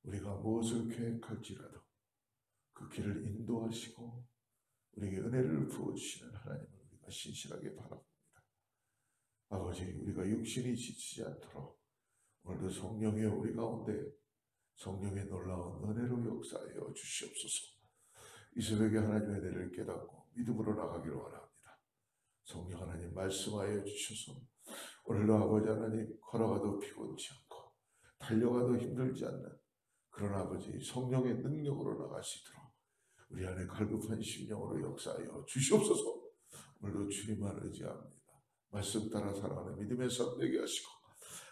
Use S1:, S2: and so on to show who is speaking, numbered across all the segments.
S1: 우리가 무엇을 계획할지라도 그 길을 인도하시고 우리에게 은혜를 부어주시는 하나님을 우리가 신실하게 바라봅니다. 아버지, 우리가 육신이 지치지 않도록 오늘도 성령의 우리 가운데 성령의 놀라운 은혜로 역사하여 주시옵소서. 이 새벽에 하나님의 은혜를 깨닫고 믿음으로 나가기를 원합니다. 성령 하나님 말씀하여 주셔서 오늘도 아버지 하나님 걸어가도 피곤치 않고 달려가도 힘들지 않는 그런 아버지 성령의 능력으로 나가시도록 우리 안에 갈급한 심령으로 역사하여 주시옵소서. 오늘도 주님만 의지합니다. 말씀 따라 살아가는 믿음의 삶 되게 하시고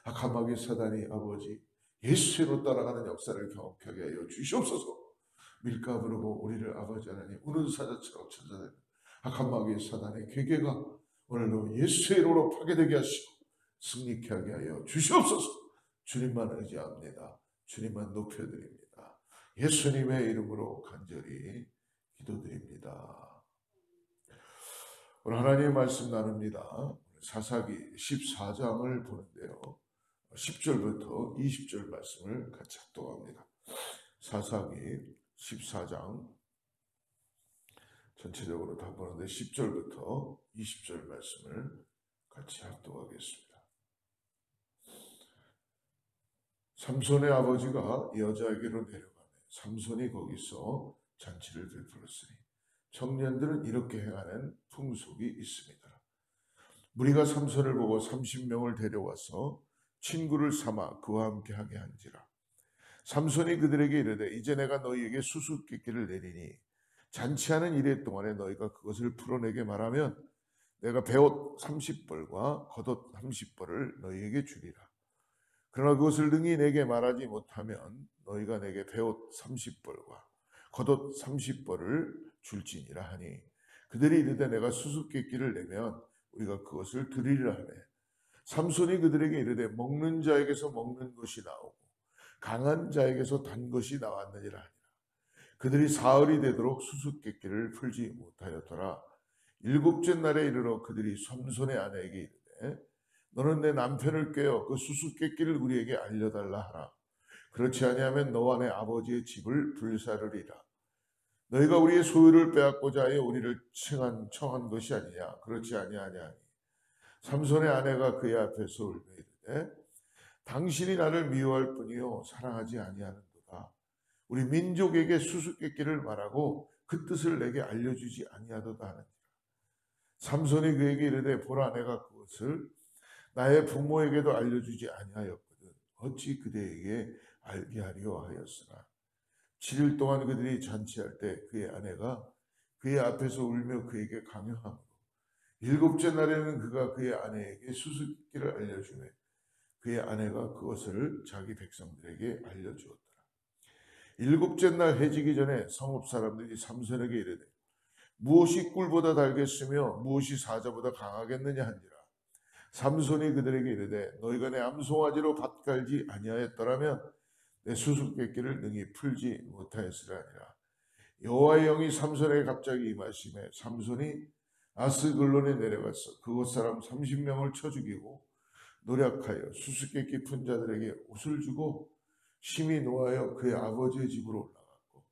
S1: 악한 마귀 사단이 아버지 예수로 따라가는 역사를 경험하게 하여 주시옵소서. 밀가 부르고 우리를 아버지 하나님 우는 사자처럼 찾아내는 악한 마귀 사단의 괴계가 오늘도 예수의 이름으로 파괴되게 하시고 승리케 하게 하여 주시옵소서. 주님만 의지합니다. 주님만 높여드립니다. 예수님의 이름으로 간절히 기도드립니다. 오늘 하나님의 말씀 나눕니다. 사사기 14장을 보는데요. 10절부터 20절 말씀을 같이 합독합니다. 사사기 14장 전체적으로 다 보는데 10절부터 20절 말씀을 같이 합독하겠습니다. 삼손의 아버지가 여자에게로 내려가매 삼손이 거기서 잔치를 베풀었으니 청년들은 이렇게 행하는 풍속이 있습니다. 무리가 삼손을 보고 30명을 데려와서 친구를 삼아 그와 함께 하게 한지라. 삼손이 그들에게 이르되 이제 내가 너희에게 수수께끼를 내리니 잔치하는 이래 동안에 너희가 그것을 풀어내게 말하면 내가 베옷 30벌과 겉옷 30벌을 너희에게 주리라. 그러나 그것을 능히 내게 말하지 못하면 너희가 내게 베옷 30벌과 겉옷 30벌을 줄지니라 하니 그들이 이르되 내가 수수께끼를 내면 우리가 그것을 드리리라 하네. 삼손이 그들에게 이르되 먹는 자에게서 먹는 것이 나오고 강한 자에게서 단 것이 나왔느니라 하니라. 그들이 사흘이 되도록 수수께끼를 풀지 못하였더라. 일곱째 날에 이르러 그들이 삼손의 아내에게 이르되 너는 내 남편을 꾀어 그 수수께끼를 우리에게 알려달라 하라. 그렇지 아니하면 너와 내 아버지의 집을 불사르리라. 너희가 우리의 소유를 빼앗고자 하여 우리를 청한 것이 아니냐. 그렇지 아니하냐. 삼손의 아내가 그의 앞에서 울며 이르되 당신이 나를 미워할 뿐이요 사랑하지 아니하는도다. 우리 민족에게 수수께끼를 말하고 그 뜻을 내게 알려주지 아니하도다 하느니라. 삼손이 그에게 이르되 보라 내가 그것을 나의 부모에게도 알려주지 아니하였거든 어찌 그대에게 알게 하려 하였으나 7일 동안 그들이 잔치할 때 그의 아내가 그의 앞에서 울며 그에게 강요하므로 일곱째 날에는 그가 그의 아내에게 수수께끼를 알려주매 그의 아내가 그것을 자기 백성들에게 알려주었더라. 일곱째 날 해지기 전에 성읍 사람들이 삼손에게 이르되 무엇이 꿀보다 달겠으며 무엇이 사자보다 강하겠느냐 한지라. 삼손이 그들에게 이르되 너희가 내 암송아지로 밭 갈지 아니하였더라면 내 수수께끼를 능히 풀지 못하였으리라 하니라. 여호와의 영이 삼손에게 갑자기 임하심에 삼손이 아스글론에 내려가서 그곳 사람 30명을 쳐 죽이고 노력하여 수수께끼 푼 자들에게 옷을 주고 심히 노하여 그의 아버지의 집으로 올라갔고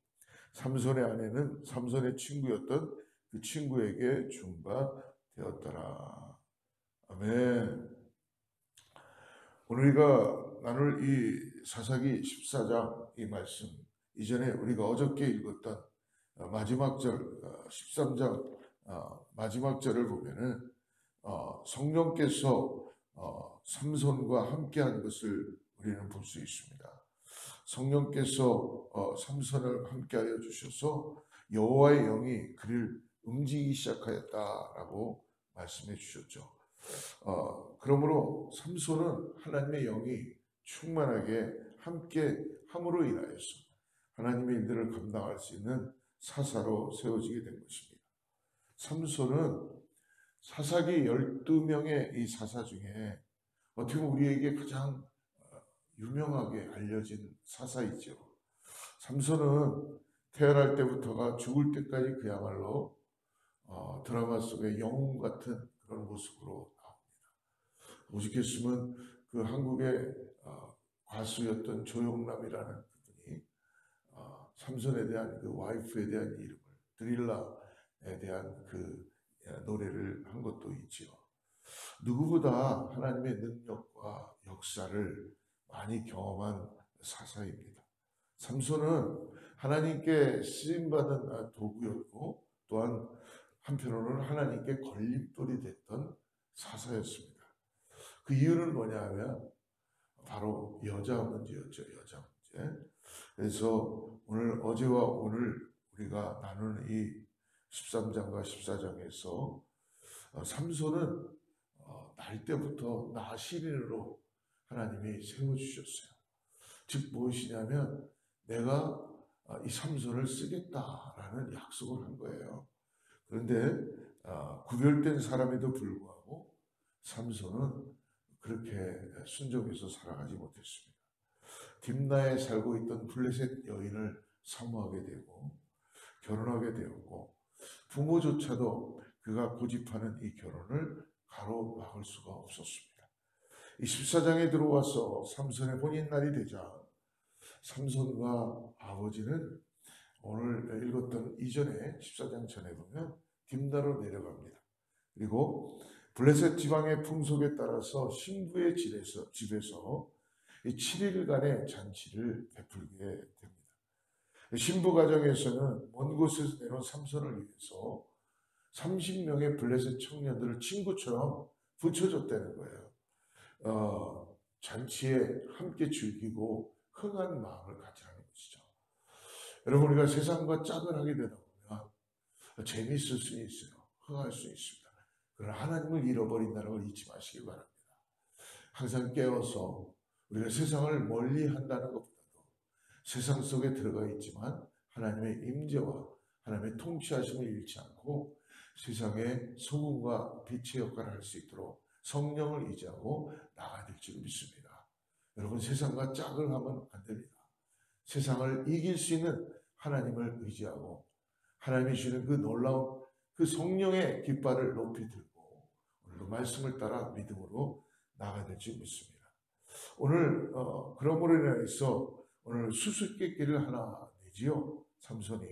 S1: 삼손의 아내는 삼손의 친구였던 그 친구에게 준 바 되었더라. 아멘. 오늘 우리가 나눌 이 사사기 14장 이 말씀 이전에 우리가 어저께 읽었던 마지막 절 13장 마지막 절을 보면은 성령께서 삼손과 함께한 것을 우리는 볼 수 있습니다. 성령께서 삼손을 함께하여 주셔서 여호와의 영이 그를 움직이기 시작하였다라고 말씀해 주셨죠. 그러므로 삼손은 하나님의 영이 충만하게 함께 함으로 인하여서 하나님의 일들을 감당할 수 있는 사사로 세워지게 된 것입니다. 삼손은 사사기 12명의 이 사사 중에 어떻게 보면 우리에게 가장 유명하게 알려진 사사이죠. 삼손은 태어날 때부터가 죽을 때까지 그야말로 드라마 속의 영웅 같은 그런 모습으로 나옵니다. 오죽했으면 그 한국의 가수였던 조영남이라는 분이 삼손에 대한 그 와이프에 대한 이름을 드릴라에 대한 그 노래를 한 것도 있지요. 누구보다 하나님의 능력과 역사를 많이 경험한 사사입니다. 삼손은 하나님께 쓰임받은 도구였고 또한 한편으로는 하나님께 걸림돌이 됐던 사사였습니다. 그 이유는 뭐냐 하면 바로 여자 문제였죠. 여자 문제. 그래서 오늘 어제와 오늘 우리가 나누는 이 13장과 14장에서 삼손은 날 때부터 나시린으로 하나님이 세워주셨어요. 즉 무엇이냐면 내가 이 삼손을 쓰겠다라는 약속을 한 거예요. 그런데 구별된 사람에도 불구하고 삼손은 그렇게 순종해서 살아가지 못했습니다. 딥나에 살고 있던 블레셋 여인을 사모하게 되고 결혼하게 되었고 부모조차도 그가 고집하는 이 결혼을 가로막을 수가 없었습니다. 이 14장에 들어와서 삼손의 혼인날이 되자 삼손과 아버지는 오늘 읽었던 이전에 14장 전에 보면 딥나로 내려갑니다. 그리고 블레셋 지방의 풍속에 따라서 신부의 집에서 7일간의 잔치를 베풀게 됩니다. 신부 가정에서는 먼 곳에서 내려온 삼손을 위해서 30명의 블레셋 청년들을 친구처럼 붙여줬다는 거예요. 잔치에 함께 즐기고 흥한 마음을 가지라는 것이죠. 여러분 우리가 세상과 짝을 하게 되다 보면 재미있을 수 있어요. 흥할 수 있습니다. 그러나 하나님을 잃어버린다는 걸 잊지 마시기 바랍니다. 항상 깨어서 우리가 세상을 멀리 한다는 것보다도 세상 속에 들어가 있지만 하나님의 임재와 하나님의 통치하심을 잃지 않고 세상의 소금과 빛의 역할을 할 수 있도록 성령을 의지하고 나가야 될 줄 믿습니다. 여러분 세상과 짝을 하면 안 됩니다. 세상을 이길 수 있는 하나님을 의지하고 하나님이 주시는 그 놀라운 그 성령의 깃발을 높이 들고 오늘도 말씀을 따라 믿음으로 나가야 될 줄 믿습니다. 오늘 그러므로 인해서 오늘 수수께끼를 하나 내지요. 삼손이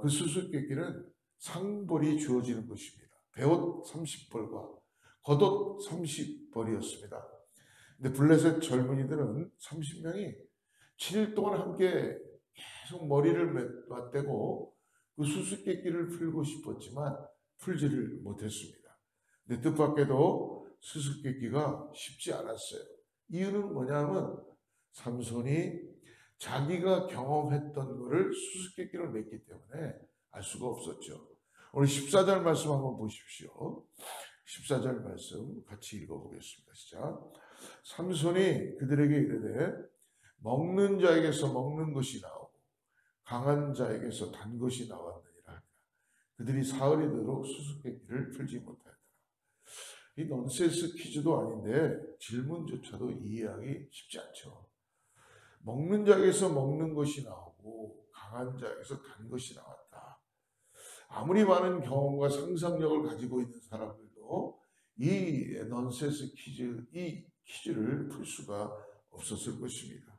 S1: 그 수수께끼는 상벌이 주어지는 것입니다. 배옷 30벌과 겉옷 30벌이었습니다. 근데 블레셋 젊은이들은 30명이 7일 동안 함께 계속 머리를 맞대고 그 수수께끼를 풀고 싶었지만 풀지를 못했습니다. 근데 뜻밖에도 수수께끼가 쉽지 않았어요. 이유는 뭐냐면 삼손이 자기가 경험했던 것을 수수께끼로 냈기 때문에 알 수가 없었죠. 오늘 14절 말씀 한번 보십시오. 14절 말씀 같이 읽어보겠습니다. 시작. 삼손이 그들에게 이르되 먹는 자에게서 먹는 것이 나오고 강한 자에게서 단 것이 나왔느니라 하니라. 그들이 사흘이 되도록 수수께끼를 풀지 못하였더라. 이 넌센스 퀴즈도 아닌데 질문조차도 이해하기 쉽지 않죠. 먹는 자에게서 먹는 것이 나오고 강한 자에게서 단 것이 나왔다. 아무리 많은 경험과 상상력을 가지고 있는 사람들도 이 넌센스 퀴즈, 이 퀴즈를 풀 수가 없었을 것입니다.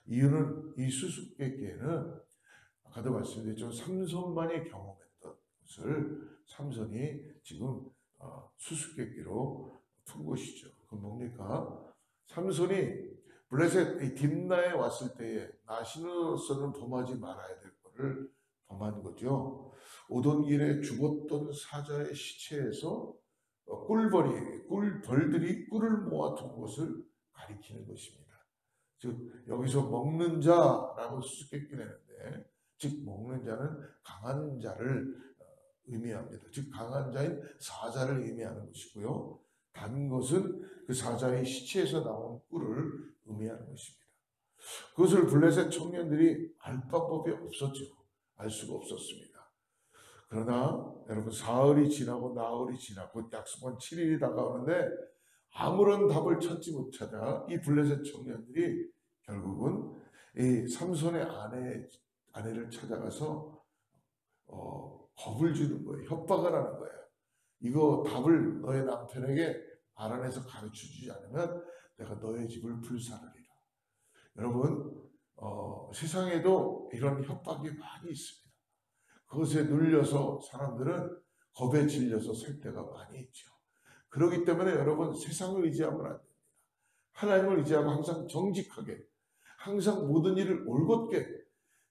S1: 이유는 이 수수께끼에는 아까도 말씀드렸지만 삼손만이 경험했던 것을 삼손이 지금 수수께끼로 푼 것이죠. 그건 뭡니까? 삼손이 블레셋 딥나에 왔을 때에 나신으로서는 범하지 말아야 될 것을 범한 거죠. 오던 길에 죽었던 사자의 시체에서 꿀벌들이 꿀을 모아둔 것을 가리키는 것입니다. 즉 여기서 먹는 자라고 수수께끼 내는데 즉 먹는 자는 강한 자를 의미합니다. 즉 강한 자인 사자를 의미하는 것이고요. 단 것은 그 사자의 시체에서 나온 꿀을 의미하는 것입니다. 그것을 블레셋 청년들이 알 방법이 없었죠. 알 수가 없었습니다. 그러나 여러분 사흘이 지나고 나흘이 지나고 약속한 7일이 다가오는데 아무런 답을 찾지 못하자 이 블레셋 청년들이 결국은 이 삼손의 아내를 찾아가서 겁을 주는 거예요. 협박을 하는 거예요. 이거 답을 너의 남편에게 알아내서 가르쳐주지 않으면 내가 너의 집을 불사르리라. 여러분 세상에도 이런 협박이 많이 있습니다. 그것에 눌려서 사람들은 겁에 질려서 살 때가 많이 있죠. 그렇기 때문에 여러분 세상을 의지하면 안 됩니다. 하나님을 의지하고 항상 정직하게, 항상 모든 일을 올곧게,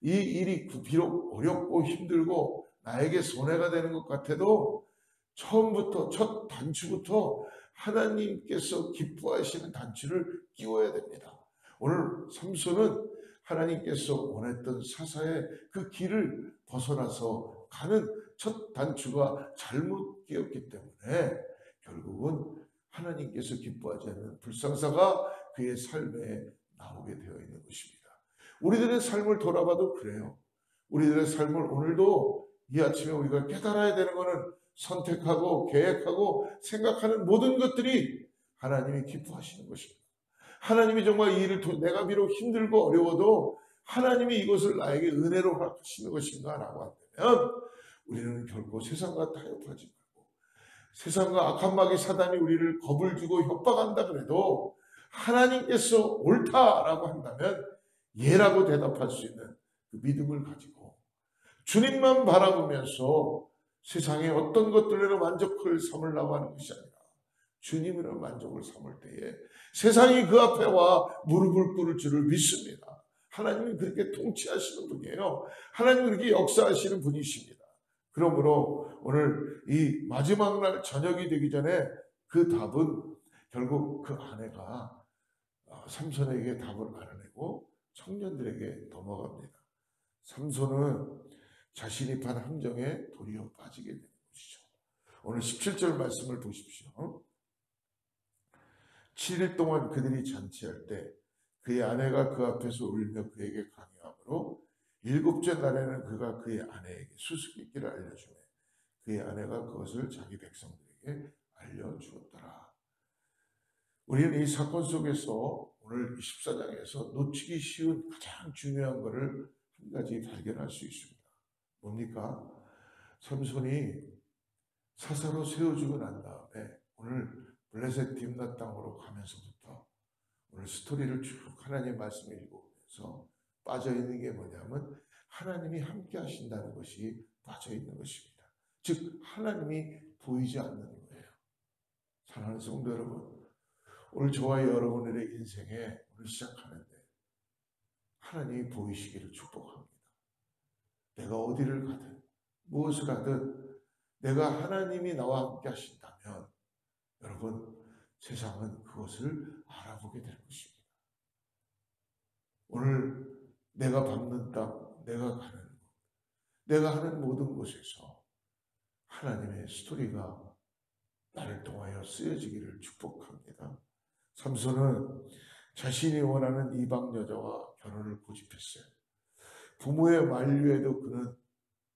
S1: 이 일이 비록 어렵고 힘들고 나에게 손해가 되는 것 같아도 처음부터 첫 단추부터 하나님께서 기뻐하시는 단추를 끼워야 됩니다. 오늘 삼손은 하나님께서 원했던 사사의 그 길을 벗어나서 가는 첫 단추가 잘못 끼었기 때문에 결국은 하나님께서 기뻐하지 않는 불상사가 그의 삶에 나오게 되어 있는 것입니다. 우리들의 삶을 돌아봐도 그래요. 우리들의 삶을 오늘도 이 아침에 우리가 깨달아야 되는 것은 선택하고 계획하고 생각하는 모든 것들이 하나님이 기뻐하시는 것입니다. 하나님이 정말 이 일을 내가 비록 힘들고 어려워도 하나님이 이것을 나에게 은혜로 허락하시는 것인가 라고 한다면 우리는 결코 세상과 타협하지 말고 세상과 악한 마귀 사단이 우리를 겁을 주고 협박한다 그래도 하나님께서 옳다라고 한다면 예라고 대답할 수 있는 그 믿음을 가지고 주님만 바라보면서 세상의 어떤 것들로 만족을 삼으려고 하는 것이 아니라 주님으로 만족을 삼을 때에 세상이 그 앞에 와 무릎을 꿇을 줄을 믿습니다. 하나님은 그렇게 통치하시는 분이에요. 하나님은 그렇게 역사하시는 분이십니다. 그러므로 오늘 이 마지막 날 저녁이 되기 전에 그 답은 결국 그 아내가 삼손에게 답을 알아내고 청년들에게 넘어갑니다. 삼손은 자신이 판 함정에 도리어 빠지게 되는 것이죠. 오늘 17절 말씀을 보십시오. 7일 동안 그들이 잔치할 때 그의 아내가 그 앞에서 울며 그에게 강요하므로 7째 날에는 그가 그의 아내에게 수수께끼를 알려주매 그의 아내가 그것을 자기 백성들에게 알려주었더라. 우리는 이 사건 속에서 오늘 24장에서 놓치기 쉬운 가장 중요한 것을 한 가지 발견할 수 있습니다. 뭡니까? 삼손이 사사로 세워주고 난 다음에 오늘 블레셋 딥나 땅으로 가면서부터 오늘 스토리를 쭉 하나님의 말씀을 읽어보면서 빠져있는 게 뭐냐면 하나님이 함께 하신다는 것이 빠져있는 것입니다. 즉 하나님이 보이지 않는 거예요. 사랑하는 성도 여러분, 오늘 저와 여러분의 인생에 오늘 시작하는데 하나님이 보이시기를 축복합니다. 내가 어디를 가든 무엇을 하든 내가 하나님이 나와 함께 하신다면 여러분 세상은 그것을 알아보게 될 것입니다. 오늘 내가 밟는 땅, 내가 가는 곳, 내가 하는 모든 곳에서 하나님의 스토리가 나를 통하여 쓰여지기를 축복합니다. 삼손은 자신이 원하는 이방 여자와 결혼을 고집했어요. 부모의 만류에도 그는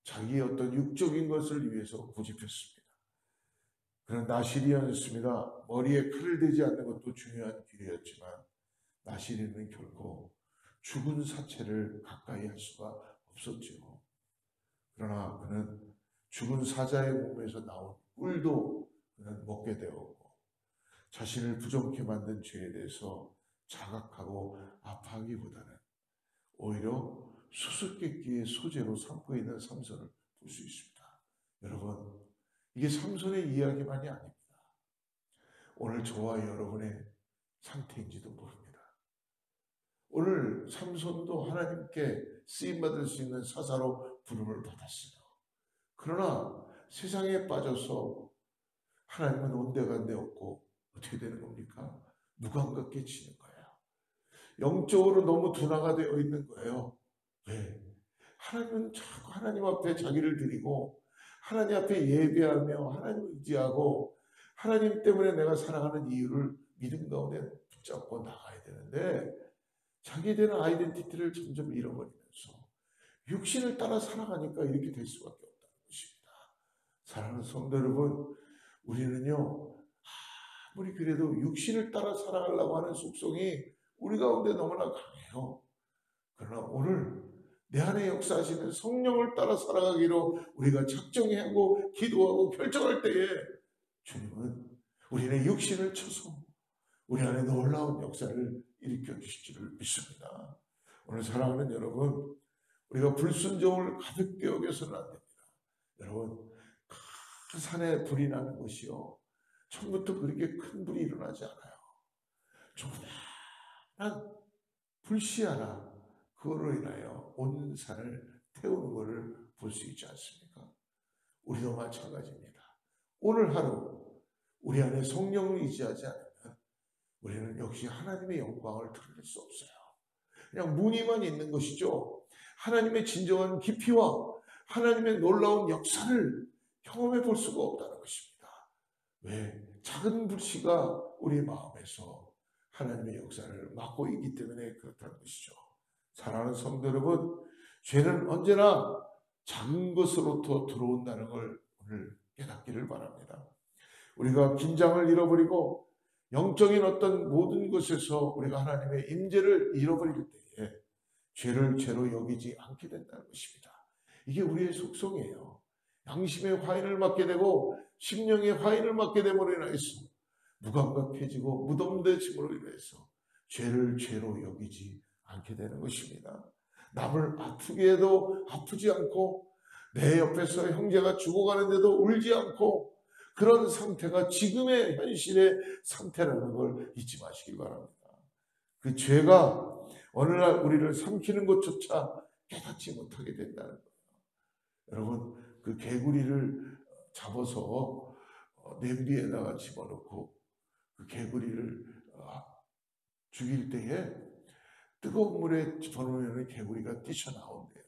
S1: 자기의 어떤 육적인 것을 위해서 고집했습니다. 그는 나시리였습니다. 머리에 칼을 대지 않는 것도 중요한 길이었지만 나시리는 결코 죽은 사체를 가까이 할 수가 없었지요. 그러나 그는 죽은 사자의 몸에서 나온 꿀도 그는 먹게 되었고 자신을 부정케 만든 죄에 대해서 자각하고 아파하기보다는 오히려 수수께끼의 소재로 삼고 있는 삼손을 볼 수 있습니다. 여러분, 이게 삼손의 이야기만이 아닙니다. 오늘 저와 여러분의 상태인지도 모릅니다. 오늘 삼손도 하나님께 쓰임받을 수 있는 사사로 부름을 받았어요. 그러나 세상에 빠져서 하나님은 온데간데 없고 어떻게 되는 겁니까? 무감각 깨치는 거예요. 영적으로 너무 둔화가 되어 있는 거예요. 왜? 하나님은 자꾸 하나님 앞에 자기를 드리고 하나님 앞에 예배하며 하나님을 의지하고 하나님 때문에 내가 살아가는 이유를 믿음 가운데 붙잡고 나가야 되는데 자기에 대한 아이덴티티를 점점 잃어버리면서 육신을 따라 살아가니까 이렇게 될 수밖에 없다는 것입니다. 사랑하는 성도 여러분, 우리는요 아무리 그래도 육신을 따라 살아가려고 하는 속성이 우리 가운데 너무나 강해요. 그러나 오늘 내 안에 역사하시는 성령을 따라 살아가기로 우리가 작정하고 기도하고 결정할 때에 주님은 우리의 육신을 쳐서 우리 안에 놀라운 역사를 일으켜 주실 줄을 믿습니다. 오늘 사랑하는 여러분, 우리가 불순종을 가볍게 여겨서는 안 됩니다. 여러분, 큰 산에 불이 나는 것이요, 처음부터 그렇게 큰 불이 일어나지 않아요. 조그마한 불씨 하나, 그거로 인하여 온 산을 태우는 것을 볼 수 있지 않습니까? 우리도 마찬가지입니다. 오늘 하루 우리 안에 성령을 의지하지 않으면 우리는 역시 하나님의 영광을 드러낼 수 없어요. 그냥 무늬만 있는 것이죠. 하나님의 진정한 깊이와 하나님의 놀라운 역사를 경험해 볼 수가 없다는 것입니다. 왜? 작은 불씨가 우리 마음에서 하나님의 역사를 맡고 있기 때문에 그렇다는 것이죠. 사랑하는 성도 여러분, 죄는 언제나 작은 것으로부터 들어온다는 걸 오늘 깨닫기를 바랍니다. 우리가 긴장을 잃어버리고 영적인 어떤 모든 것에서 우리가 하나님의 임재를 잃어버릴 때에 죄를 죄로 여기지 않게 된다는 것입니다. 이게 우리의 속성이에요. 양심의 화인을 맞게 되고 심령의 화인을 맞게 됨으로 인해서 무감각해지고 무덤대짐으로 인해서 죄를 죄로 여기지 않게 되는 것입니다. 남을 아프게 해도 아프지 않고 내 옆에서 형제가 죽어가는데도 울지 않고 그런 상태가 지금의 현실의 상태라는 걸 잊지 마시기 바랍니다. 그 죄가 어느 날 우리를 삼키는 것조차 깨닫지 못하게 된다는 거예요. 여러분, 그 개구리를 잡아서 냄비에다가 집어넣고 그 개구리를 죽일 때에 뜨거운 물에 집어넣으면 개구리가 뛰쳐나온대요.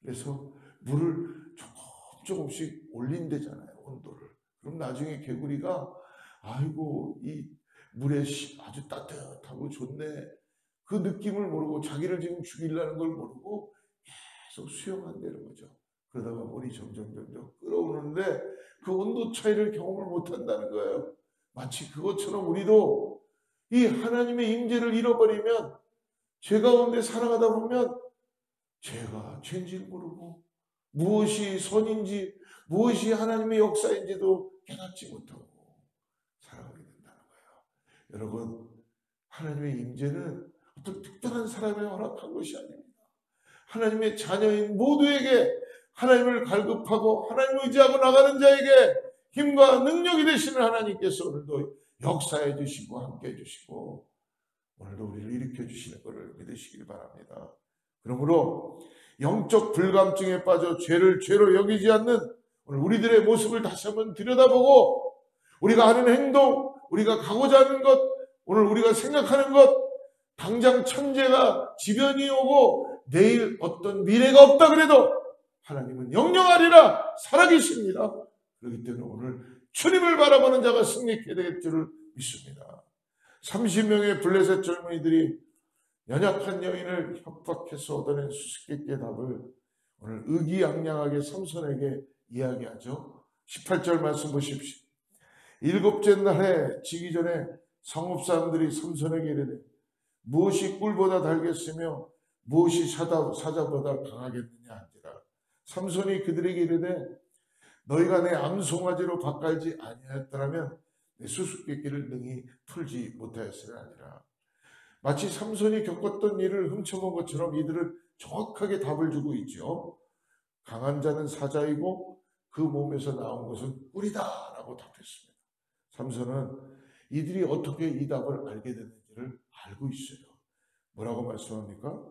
S1: 그래서 물을 조금씩 올린대잖아요, 온도를. 그럼 나중에 개구리가 아이고 이 물에 아주 따뜻하고 좋네, 그 느낌을 모르고 자기를 지금 죽이려는 걸 모르고 계속 수영한다는 거죠. 그러다가 물이 점점 끓어오르는데 그 온도 차이를 경험을 못한다는 거예요. 마치 그것처럼 우리도 이 하나님의 임재를 잃어버리면, 죄 가운데 살아가다 보면 죄가 죄인지 모르고 무엇이 선인지 무엇이 하나님의 역사인지도 깨닫지 못하고 살아가게 된다는 거예요. 여러분, 하나님의 임재는 어떤 특별한 사람에 허락한 것이 아닙니다. 하나님의 자녀인 모두에게 하나님을 갈급하고 하나님을 의지하고 나가는 자에게 힘과 능력이 되시는 하나님께서 오늘도 역사해 주시고 함께 해 주시고 오늘도 우리를 일으켜 주시는 것을 믿으시길 바랍니다. 그러므로 영적 불감증에 빠져 죄를 죄로 여기지 않는 오늘 우리들의 모습을 다시 한번 들여다보고 우리가 하는 행동, 우리가 가고자 하는 것, 오늘 우리가 생각하는 것, 당장 천재가 지변이 오고 내일 어떤 미래가 없다 그래도 하나님은 영영하리라 살아계십니다. 그렇기 때문에 오늘 주님을 바라보는 자가 승리케 될 줄을 믿습니다. 30명의 블레셋 젊은이들이 연약한 여인을 협박해서 얻어낸 수수께끼의 답을 오늘 의기양양하게 삼손에게 이야기하죠. 18절 말씀 보십시오. 일곱째 날에 지기 전에 성읍 사람들이 삼손에게 이르되 무엇이 꿀보다 달겠으며 무엇이 사자보다 강하겠느냐 한지라. 삼손이 그들에게 이르되 너희가 내 암송아지로 밭갈지 아니하였더라면 내 수수께끼를 능히 풀지 못하였으리 아니라. 마치 삼손이 겪었던 일을 훔쳐본 것처럼 이들은 정확하게 답을 주고 있죠. 강한 자는 사자이고 그 몸에서 나온 것은 꿀이다 라고 답했습니다. 삼손은 이들이 어떻게 이 답을 알게 됐는지를 알고 있어요. 뭐라고 말씀합니까?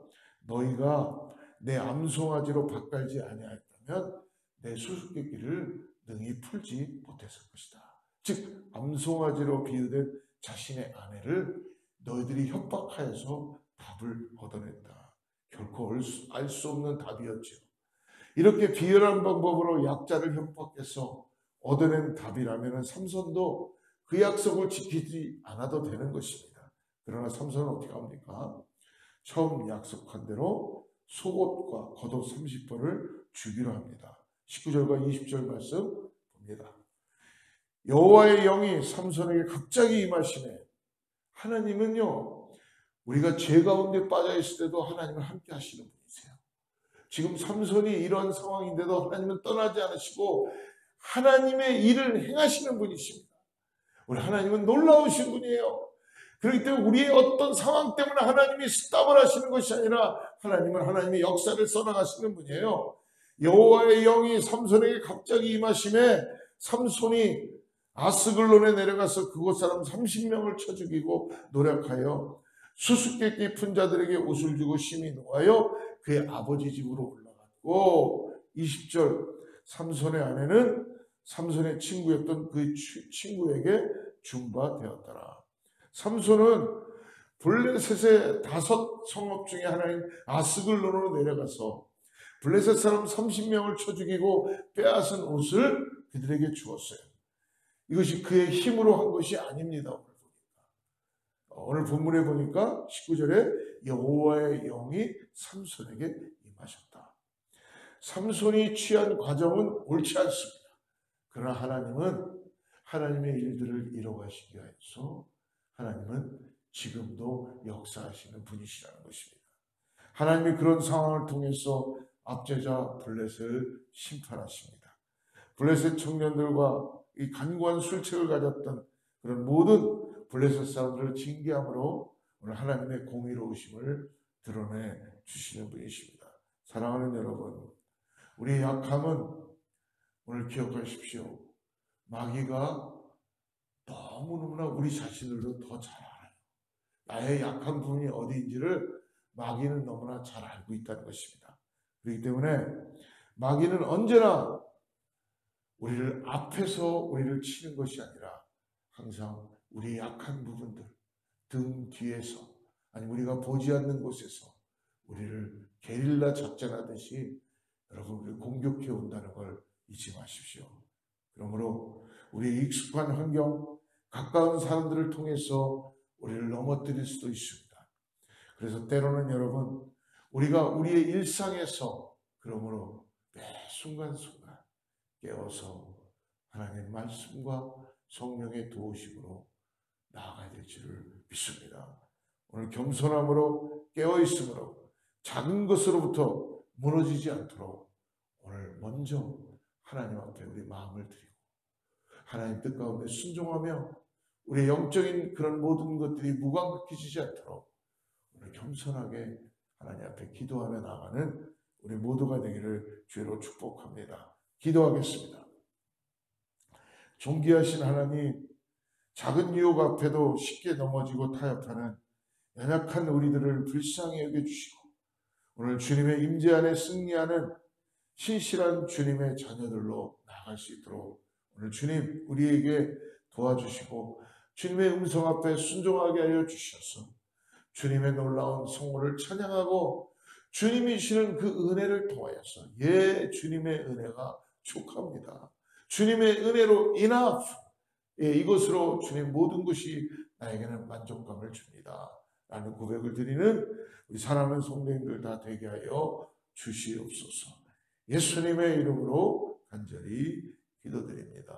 S1: 너희가 내 암송아지로 밭갈지 아니하였다면 내 수수께끼를 능히 풀지 못했을 것이다. 즉 암송아지로 비유된 자신의 아내를 너희들이 협박하여서 답을 얻어냈다. 결코 알 수 없는 답이었죠. 이렇게 비열한 방법으로 약자를 협박해서 얻어낸 답이라면 삼손도 그 약속을 지키지 않아도 되는 것입니다. 그러나 삼손은 어떻게 합니까? 처음 약속한 대로 속옷과 겉옷 30벌을 주기로 합니다. 19절과 20절 말씀 봅니다. 여호와의 영이 삼손에게 갑자기 임하시네. 하나님은요, 우리가 죄 가운데 빠져 있을 때도 하나님을 함께 하시는 분이세요. 지금 삼손이 이런 상황인데도 하나님은 떠나지 않으시고 하나님의 일을 행하시는 분이십니다. 우리 하나님은 놀라우신 분이에요. 그렇기 때문에 우리의 어떤 상황 때문에 하나님이 스탑을 하시는 것이 아니라 하나님은 하나님의 역사를 써나가시는 분이에요. 여호와의 영이 삼손에게 갑자기 임하심에 삼손이 아스글론에 내려가서 그곳 사람 30명을 쳐 죽이고 노력하여 수수께끼 깊은 자들에게 옷을 주고 심히 노하여 그의 아버지 집으로 올라갔고, 20절, 삼손의 아내는 삼손의 친구였던 그 친구에게 준바되었더라. 삼손은 블레셋의 5 성읍 중에 하나인 아스글론으로 내려가서 블레셋 사람 30명을 쳐 죽이고 빼앗은 옷을 그들에게 주었어요. 이것이 그의 힘으로 한 것이 아닙니다. 오늘 본문에 보니까 19절에 여호와의 영이 삼손에게 임하셨다. 삼손이 취한 과정은 옳지 않습니다. 그러나 하나님은 하나님의 일들을 이루어가시기 위해서 하나님은 지금도 역사하시는 분이시라는 것입니다. 하나님이 그런 상황을 통해서 압제자 블레셋을 심판하십니다. 블레셋 청년들과 이 간구한 술책을 가졌던 그런 모든 블레셋 사람들을 징계함으로 오늘 하나님의 공의로우심을 드러내 주시는 분이십니다. 사랑하는 여러분, 우리의 약함은 오늘 기억하십시오. 마귀가 너무너무나 우리 자신들도 더 잘 알아요. 나의 약한 부분이 어디인지를 마귀는 너무나 잘 알고 있다는 것입니다. 그렇기 때문에 마귀는 언제나 우리를 앞에서 우리를 치는 것이 아니라 항상 우리의 약한 부분들, 등 뒤에서, 아니면 우리가 보지 않는 곳에서 우리를 게릴라 작전하듯이 여러분을 공격해 온다는 걸 잊지 마십시오. 그러므로 우리의 익숙한 환경, 가까운 사람들을 통해서 우리를 넘어뜨릴 수도 있습니다. 그래서 때로는 여러분, 우리가 우리의 일상에서 그러므로 매 순간순간 깨어서 하나님의 말씀과 성령의 도우심으로 나아가야 될 줄을 믿습니다. 오늘 겸손함으로 깨어있음으로 작은 것으로부터 무너지지 않도록 오늘 먼저 하나님 앞에 우리 마음을 드리고 하나님 뜻 가운데 순종하며 우리의 영적인 그런 모든 것들이 무감각해지지 않도록 오늘 겸손하게 하나님 앞에 기도하며 나가는 우리 모두가 되기를 주로 축복합니다. 기도하겠습니다. 존귀하신 하나님, 작은 유혹 앞에도 쉽게 넘어지고 타협하는 연약한 우리들을 불쌍히 여겨주시고 오늘 주님의 임재 안에 승리하는 신실한 주님의 자녀들로 나아갈 수 있도록 오늘 주님 우리에게 도와주시고 주님의 음성 앞에 순종하게 하여 주셔서 주님의 놀라운 성호를 찬양하고 주님이 주시는 그 은혜를 통하여서 주님의 은혜가 족합니다. 주님의 은혜로 enough, 이것으로 주님 모든 것이 나에게는 만족감을 줍니다 라는 고백을 드리는 우리 사랑하는 성도님들 다 되게 하여 주시옵소서. 예수님의 이름으로 간절히 기도드립니다.